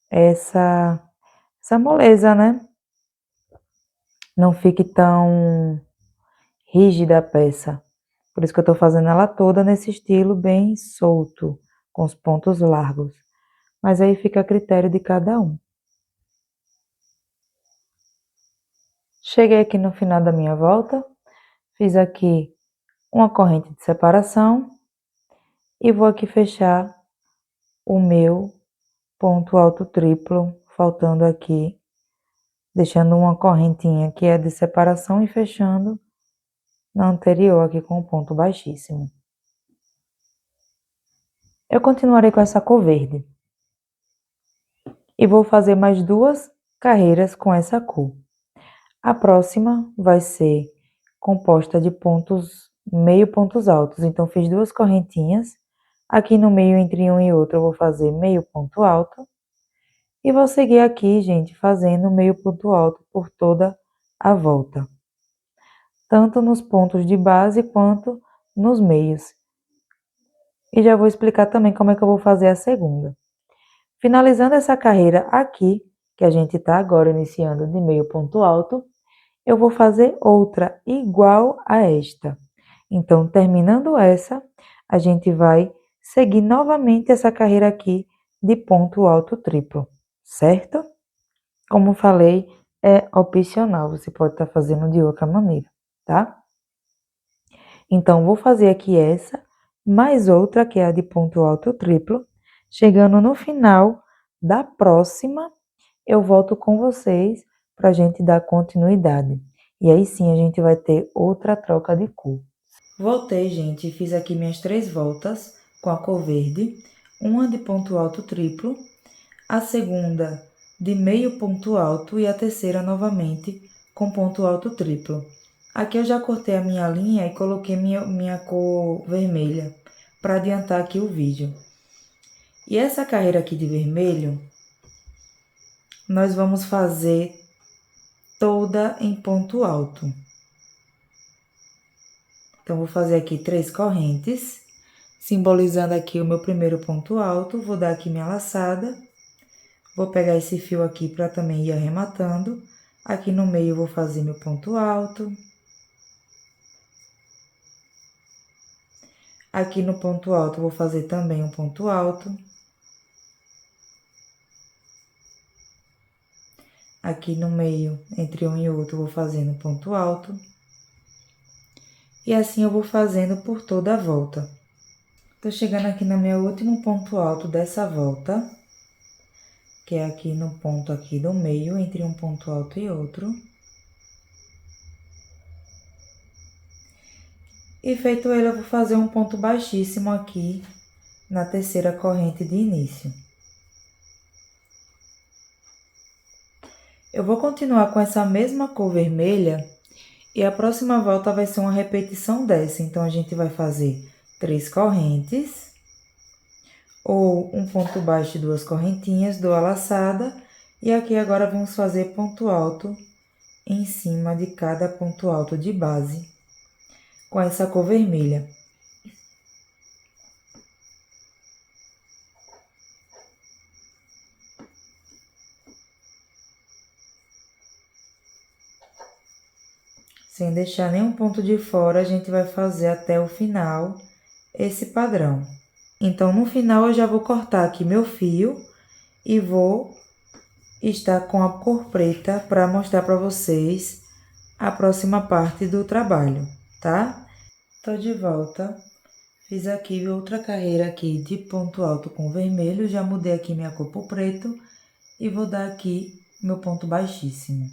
essa moleza, né? Não fique tão rígida a peça. Por isso que eu tô fazendo ela toda nesse estilo bem solto, com os pontos largos. Mas aí fica a critério de cada um. Cheguei aqui no final da minha volta, fiz aqui uma corrente de separação e vou aqui fechar o meu ponto alto triplo, faltando aqui, deixando uma correntinha que é de separação e fechando na anterior aqui com o ponto baixíssimo. Eu continuarei com essa cor verde e vou fazer mais 2 carreiras com essa cor. A próxima vai ser composta de meio pontos altos, então fiz 2 correntinhas, aqui no meio entre um e outro eu vou fazer meio ponto alto, e vou seguir aqui, gente, fazendo meio ponto alto por toda a volta, tanto nos pontos de base quanto nos meios. E já vou explicar também como é que eu vou fazer a segunda. Finalizando essa carreira aqui, que a gente está agora iniciando de meio ponto alto, eu vou fazer outra igual a esta. Então, terminando essa, a gente vai seguir novamente essa carreira aqui de ponto alto triplo, certo? Como falei, é opcional, você pode estar fazendo de outra maneira, tá? Então, vou fazer aqui essa, mais outra que é a de ponto alto triplo. Chegando no final da próxima, eu volto com vocês para a gente dar continuidade. E aí sim a gente vai ter outra troca de cor. Voltei, gente, e fiz aqui minhas 3 voltas com a cor verde. Uma de ponto alto triplo, a segunda de meio ponto alto e a terceira novamente com ponto alto triplo. Aqui eu já cortei a minha linha e coloquei minha cor vermelha para adiantar aqui o vídeo. E essa carreira aqui de vermelho, nós vamos fazer toda em ponto alto. Então, vou fazer aqui 3 correntes, simbolizando aqui o meu primeiro ponto alto, vou dar aqui minha laçada, vou pegar esse fio aqui para também ir arrematando, aqui no meio eu vou fazer meu ponto alto, aqui no ponto alto eu vou fazer também um ponto alto, aqui no meio, entre um e outro, eu vou fazendo ponto alto, e assim eu vou fazendo por toda a volta. Tô chegando aqui no meu último ponto alto dessa volta, que é aqui no ponto aqui do meio, entre um ponto alto e outro. E feito ele, eu vou fazer um ponto baixíssimo aqui na terceira corrente de início. Eu vou continuar com essa mesma cor vermelha e a próxima volta vai ser uma repetição dessa. Então, a gente vai fazer 3 correntes ou um ponto baixo e 2 correntinhas, dou a laçada e aqui agora vamos fazer ponto alto em cima de cada ponto alto de base com essa cor vermelha. Sem deixar nenhum ponto de fora, a gente vai fazer até o final esse padrão. Então, no final, eu já vou cortar aqui meu fio e vou estar com a cor preta para mostrar para vocês a próxima parte do trabalho, tá? Tô de volta. Fiz aqui outra carreira aqui de ponto alto com vermelho, já mudei aqui minha cor pro preto e vou dar aqui meu ponto baixíssimo.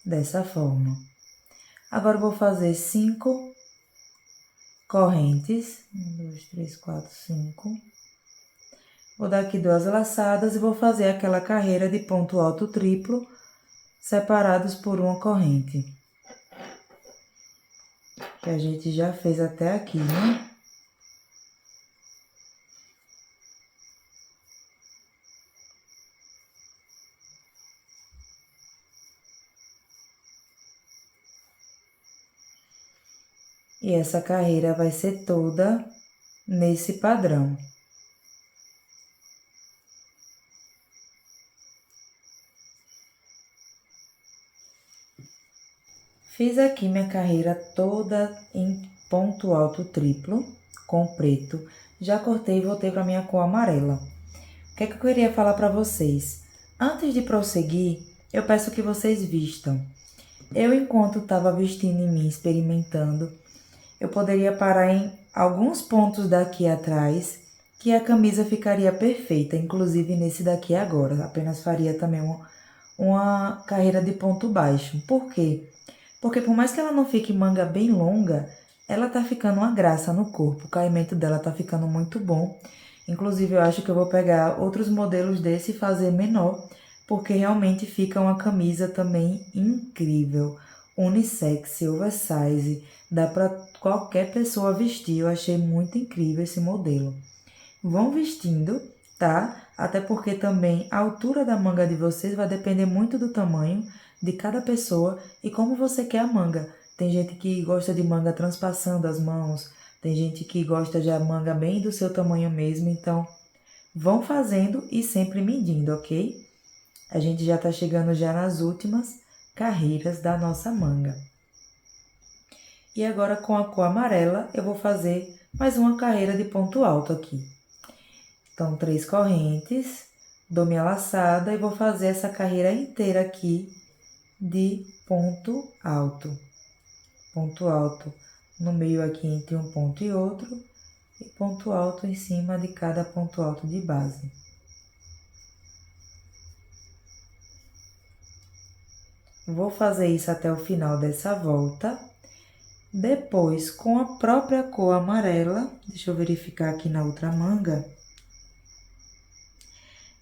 Dessa forma. Agora eu vou fazer 5 correntes. 1, 2, 3, 4, 5. Vou dar aqui 2 laçadas e vou fazer aquela carreira de ponto alto triplo, separados por uma corrente. Que a gente já fez até aqui, né? E essa carreira vai ser toda nesse padrão. Fiz aqui minha carreira toda em ponto alto triplo, com preto. Já cortei e voltei para minha cor amarela. O que é que eu queria falar para vocês? Antes de prosseguir, eu peço que vocês vistam. Eu, enquanto estava vestindo em mim, experimentando, eu poderia parar em alguns pontos daqui atrás, que a camisa ficaria perfeita, inclusive nesse daqui agora. Apenas faria também uma carreira de ponto baixo. Por quê? Porque por mais que ela não fique manga bem longa, ela tá ficando uma graça no corpo. O caimento dela tá ficando muito bom. Inclusive, eu acho que eu vou pegar outros modelos desse e fazer menor, porque realmente fica uma camisa também incrível. Unissex, oversize, dá para qualquer pessoa vestir. Eu achei muito incrível esse modelo. Vão vestindo, tá? Até porque também a altura da manga de vocês vai depender muito do tamanho de cada pessoa e como você quer a manga. Tem gente que gosta de manga transpassando as mãos, tem gente que gosta de a manga bem do seu tamanho mesmo, então vão fazendo e sempre medindo, ok? A gente já tá chegando já nas últimas carreiras da nossa manga. E agora com a cor amarela eu vou fazer mais uma carreira de ponto alto aqui. Então, 3 correntes, dou minha laçada e vou fazer essa carreira inteira aqui de ponto alto. Ponto alto no meio aqui entre um ponto e outro, e ponto alto em cima de cada ponto alto de base. Vou fazer isso até o final dessa volta. Depois, com a própria cor amarela, deixa eu verificar aqui na outra manga,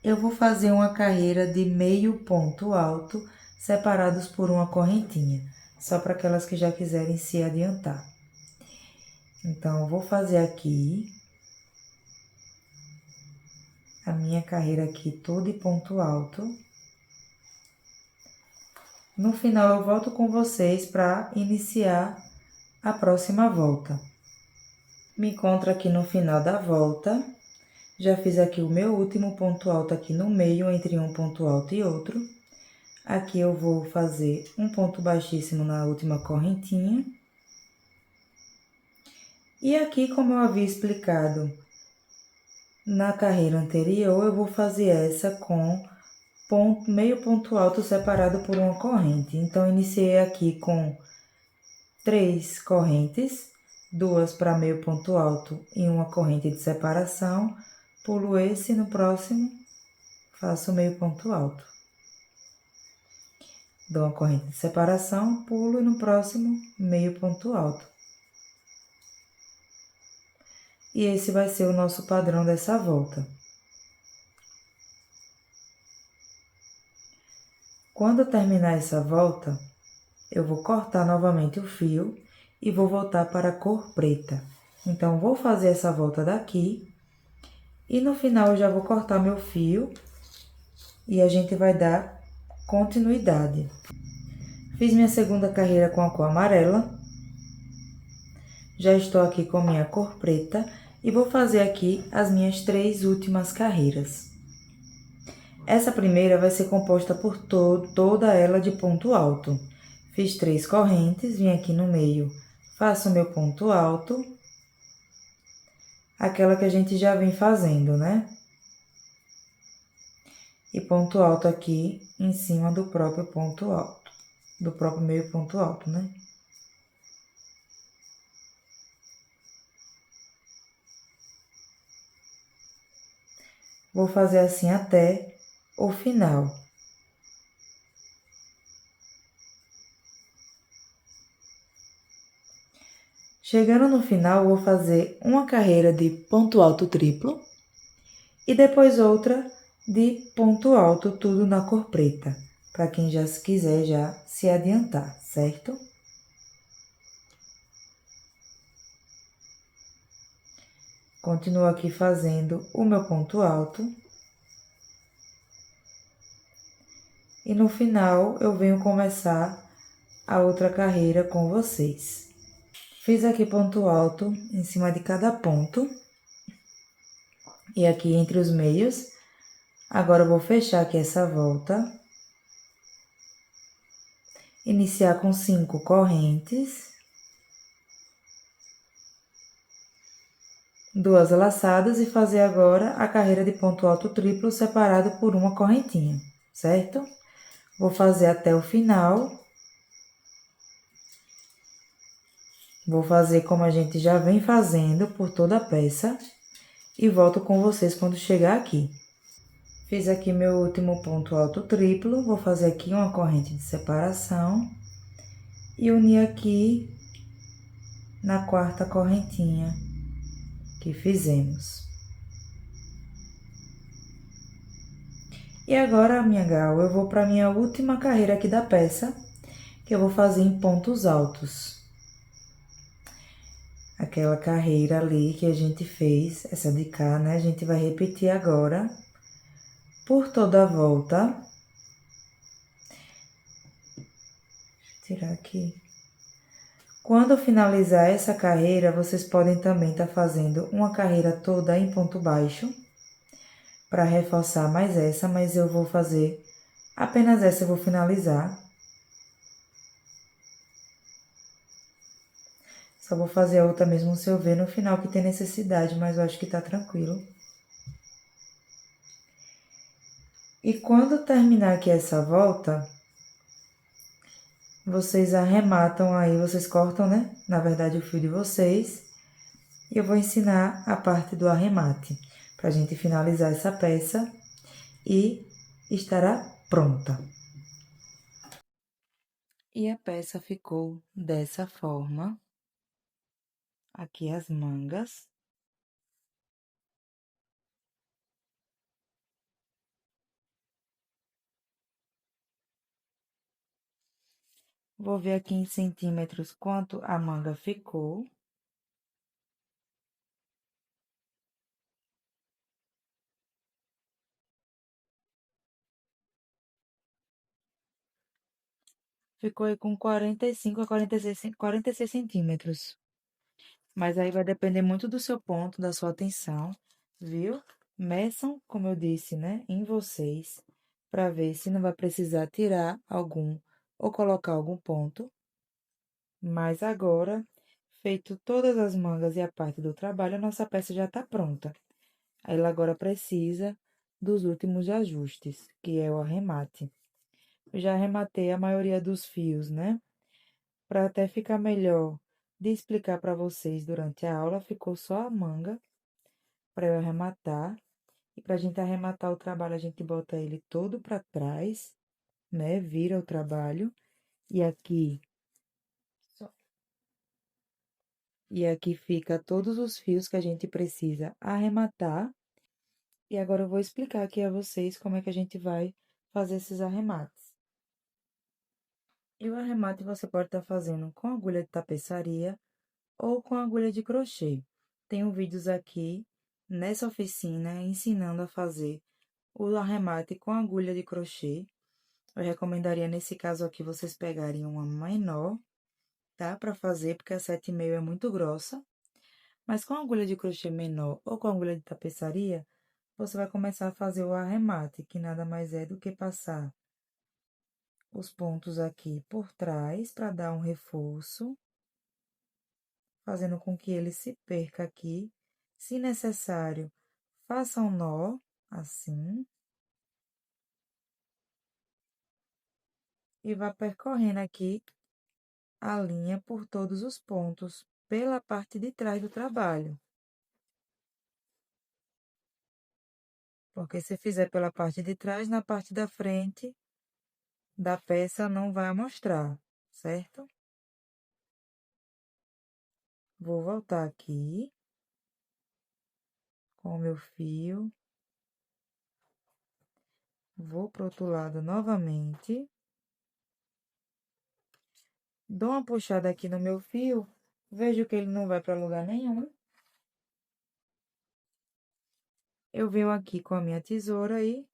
eu vou fazer uma carreira de meio ponto alto, separados por uma correntinha, só para aquelas que já quiserem se adiantar. Então, eu vou fazer aqui a minha carreira aqui toda em ponto alto. No final, eu volto com vocês para iniciar a próxima volta. Me encontro aqui no final da volta. Já fiz aqui o meu último ponto alto aqui no meio, entre um ponto alto e outro. Aqui eu vou fazer um ponto baixíssimo na última correntinha. E aqui, como eu havia explicado na carreira anterior, eu vou fazer essa com meio ponto alto separado por uma corrente. Então, iniciei aqui com 3 correntes, 2 para meio ponto alto e uma corrente de separação. Pulo esse, no próximo faço meio ponto alto. Dou uma corrente de separação, pulo e no próximo meio ponto alto. E esse vai ser o nosso padrão dessa volta. Quando eu terminar essa volta, eu vou cortar novamente o fio e vou voltar para a cor preta. Então, vou fazer essa volta daqui e no final eu já vou cortar meu fio e a gente vai dar continuidade. Fiz minha segunda carreira com a cor amarela. Já estou aqui com minha cor preta e vou fazer aqui as minhas 3 últimas carreiras. Essa primeira vai ser composta por toda ela de ponto alto. Fiz 3 correntes, vim aqui no meio, Faço o meu ponto alto, aquela que a gente já vem fazendo, né? E ponto alto aqui em cima do próprio ponto alto, do próprio meio ponto alto, né? Vou fazer assim até o final. Chegando no final, vou fazer uma carreira de ponto alto triplo e depois outra de ponto alto, tudo na cor preta, para quem já se quiser já se adiantar, certo? Continuo aqui fazendo o meu ponto alto. E no final eu venho começar a outra carreira com vocês. Fiz aqui ponto alto em cima de cada ponto. E aqui entre os meios. Agora eu vou fechar aqui essa volta. Iniciar com 5 correntes. 2 laçadas e fazer agora a carreira de ponto alto triplo separado por uma correntinha, certo? Vou fazer até o final. Vou fazer como a gente já vem fazendo por toda a peça. E volto com vocês quando chegar aqui. Fiz aqui meu último ponto alto triplo, vou fazer aqui uma corrente de separação e unir aqui na quarta correntinha que fizemos. E agora, minha gal, eu vou para minha última carreira aqui da peça, que eu vou fazer em pontos altos. Aquela carreira ali que a gente fez, essa de cá, né? A gente vai repetir agora por toda a volta. Tirar aqui. Quando finalizar essa carreira, vocês podem também estar fazendo uma carreira toda em ponto baixo, para reforçar mais essa, mas eu vou fazer apenas essa, eu vou finalizar. Só vou fazer a outra mesmo se eu ver no final que tem necessidade, mas eu acho que tá tranquilo. E quando terminar aqui essa volta, vocês arrematam aí, vocês cortam, né? Na verdade, o fio de vocês. E eu vou ensinar a parte do arremate, pra gente finalizar essa peça e estará pronta. E a peça ficou dessa forma. Aqui as mangas. Vou ver aqui em centímetros quanto a manga ficou. Ficou aí com 45 a 46 centímetros. Mas aí vai depender muito do seu ponto, da sua atenção, viu? Meçam, como eu disse, né, em vocês, para ver se não vai precisar tirar algum ou colocar algum ponto. Mas agora, feito todas as mangas e a parte do trabalho, a nossa peça já está pronta. Ela agora precisa dos últimos ajustes, que é o arremate. Eu já arrematei a maioria dos fios, né? Para até ficar melhor de explicar para vocês durante a aula, ficou só a manga para eu arrematar. E para a gente arrematar o trabalho, a gente bota ele todo para trás, né? Vira o trabalho. E aqui, e aqui fica todos os fios que a gente precisa arrematar. E agora eu vou explicar aqui a vocês como é que a gente vai fazer esses arremates. E o arremate você pode estar fazendo com agulha de tapeçaria ou com agulha de crochê. Tenho vídeos aqui nessa oficina ensinando a fazer o arremate com agulha de crochê. Eu recomendaria nesse caso aqui vocês pegarem uma menor, tá? Para fazer, porque a 7,5 é muito grossa. Mas com agulha de crochê menor ou com agulha de tapeçaria, você vai começar a fazer o arremate, que nada mais é do que passar os pontos aqui por trás para dar um reforço. fazendo com que ele se perca aqui. Se necessário, faça um nó, assim. E vá percorrendo aqui a linha por todos os pontos, pela parte de trás do trabalho. Porque se fizer pela parte de trás, na parte da frente da peça não vai mostrar, certo? Vou voltar aqui com o meu fio. Vou pro outro lado novamente. Dou uma puxada aqui no meu fio, vejo que ele não vai para lugar nenhum. Eu venho aqui com a minha tesoura aí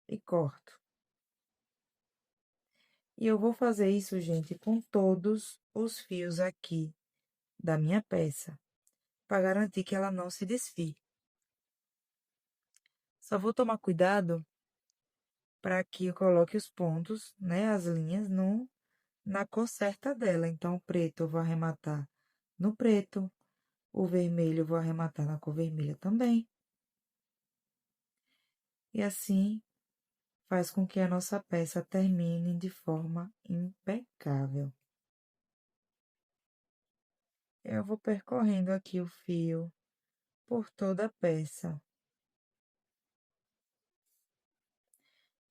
e corto. E eu vou fazer isso, gente, com todos os fios aqui da minha peça, para garantir que ela não se desfie. Só vou tomar cuidado para que eu coloque os pontos, né, as linhas, na cor certa dela. Então, o preto eu vou arrematar no preto, o vermelho eu vou arrematar na cor vermelha também. E assim faz com que a nossa peça termine de forma impecável. Eu vou percorrendo aqui o fio por toda a peça.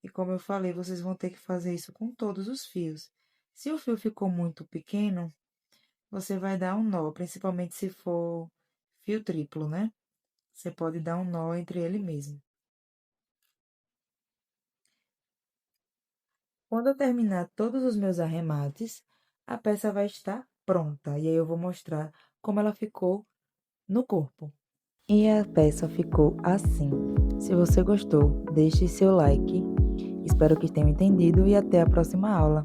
E como eu falei, vocês vão ter que fazer isso com todos os fios. Se o fio ficou muito pequeno, você vai dar um nó, principalmente se for fio triplo, né? Você pode dar um nó entre ele mesmo. Quando eu terminar todos os meus arremates, a peça vai estar pronta. E aí eu vou mostrar como ela ficou no corpo. E a peça ficou assim. Se você gostou, deixe seu like. Espero que tenham entendido e até a próxima aula.